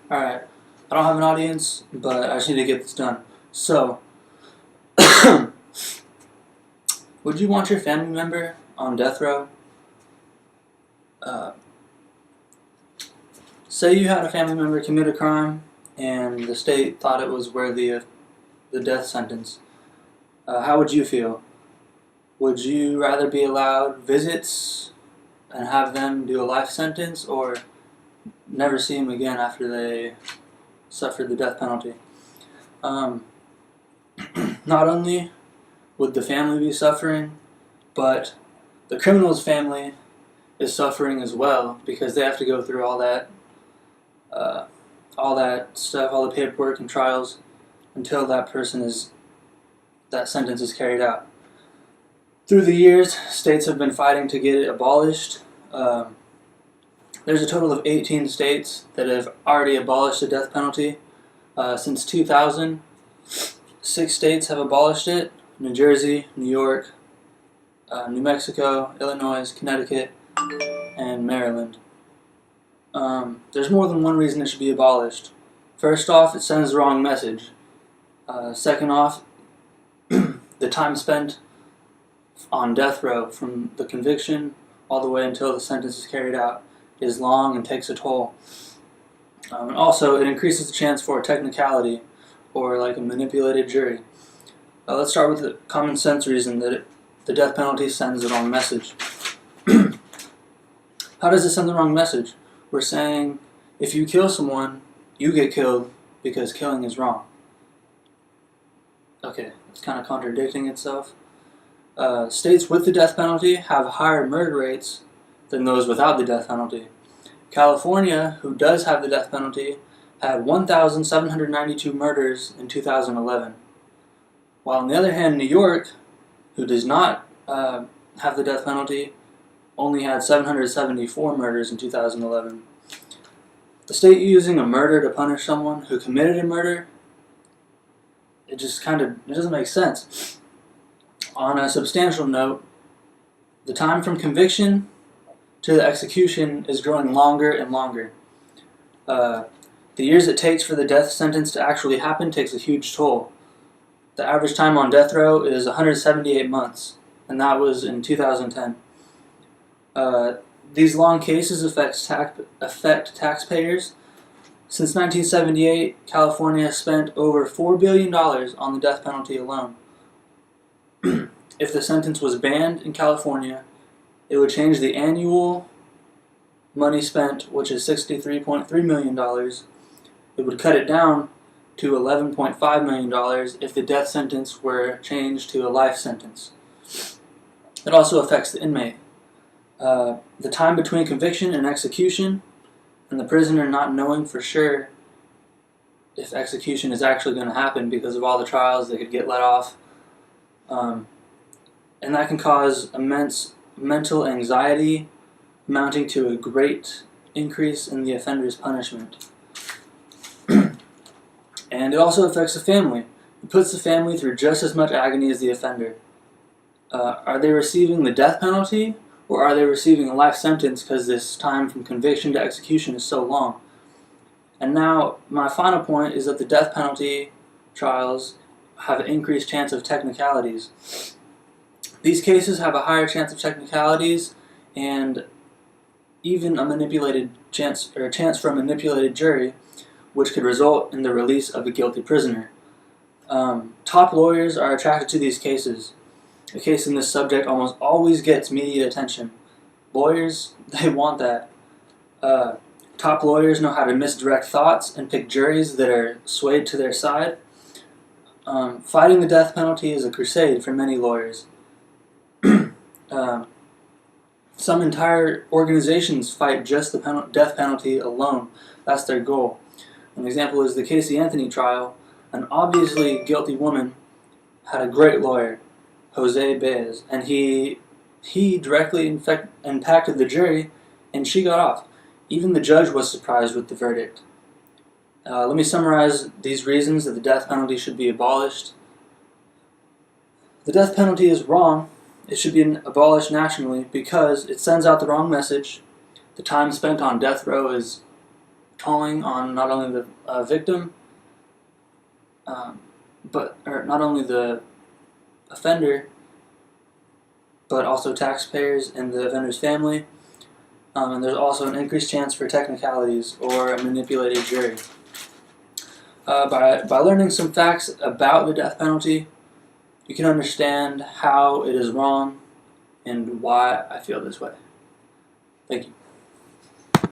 Alright, I don't have an audience, but I just need to get this done. So, would you want your family member on death row? Uh, Say you had a family member commit a crime and the state thought it was worthy of the death sentence. How would you feel? Would you rather be allowed visits and have them do a life sentence, or never see them again after they suffered the death penalty? Not only would the family be suffering, but the criminal's family is suffering as well, because they have to go through all that stuff, all the paperwork and trials, until that sentence is carried out. Through the years, states have been fighting to get it abolished. There's a total of 18 states that have already abolished the death penalty. Since 2000, 6 states have abolished it: New Jersey, New York, New Mexico, Illinois, Connecticut, and Maryland. There's more than one reason it should be abolished. First off, it sends the wrong message. Second off, the time spent on death row from the conviction all the way until the sentence is carried out is long and takes a toll. And also, it increases the chance for a technicality, or like a manipulated jury. Let's start with the common sense reason that the death penalty sends the wrong message. How does it send the wrong message? We're saying, if you kill someone, you get killed because killing is wrong. Okay, it's kind of contradicting itself. States with the death penalty have higher murder rates than those without the death penalty. California, who does have the death penalty, had 1,792 murders in 2011. While on the other hand, New York, who does not have the death penalty, only had 774 murders in 2011. The state using a murder to punish someone who committed a murder, it doesn't make sense. On a substantial note, the time from conviction to the execution is growing longer and longer. The years it takes for the death sentence to actually happen takes a huge toll. The average time on death row is 178 months, and that was in 2010. These long cases affect taxpayers. Since 1978, California has spent over $4 billion on the death penalty alone. If the sentence was banned in California, it would change the annual money spent, which is $63.3 million. It would cut it down to $11.5 million if the death sentence were changed to a life sentence. It also affects the inmate. The time between conviction and execution, and the prisoner not knowing for sure if execution is actually going to happen because of all the trials, they could get let off. And that can cause immense mental anxiety, amounting to a great increase in the offender's punishment. And it also affects the family. It puts the family through just as much agony as the offender. Are they receiving the death penalty, or are they receiving a life sentence because this time from conviction to execution is so long? And now, my final point is that the death penalty trials have an increased chance of technicalities. These cases have a higher chance of technicalities, and even a chance for a manipulated jury, which could result in the release of a guilty prisoner. Top lawyers are attracted to these cases. A case in this subject almost always gets media attention. Lawyers, they want that. Top lawyers know how to misdirect thoughts and pick juries that are swayed to their side. Fighting the death penalty is a crusade for many lawyers. Some entire organizations fight just the death penalty alone. That's their goal. An example is the Casey Anthony trial. An obviously guilty woman had a great lawyer, Jose Baez, and he directly impacted the jury, and she got off. Even the judge was surprised with the verdict. Let me summarize these reasons that the death penalty should be abolished. The death penalty is wrong. It should be abolished nationally because it sends out the wrong message. The time spent on death row is tolling on not only the victim, or not only the offender, but also taxpayers and the offender's family. And there's also an increased chance for technicalities or a manipulated jury. By learning some facts about the death penalty, you can understand how it is wrong and why I feel this way. Thank you.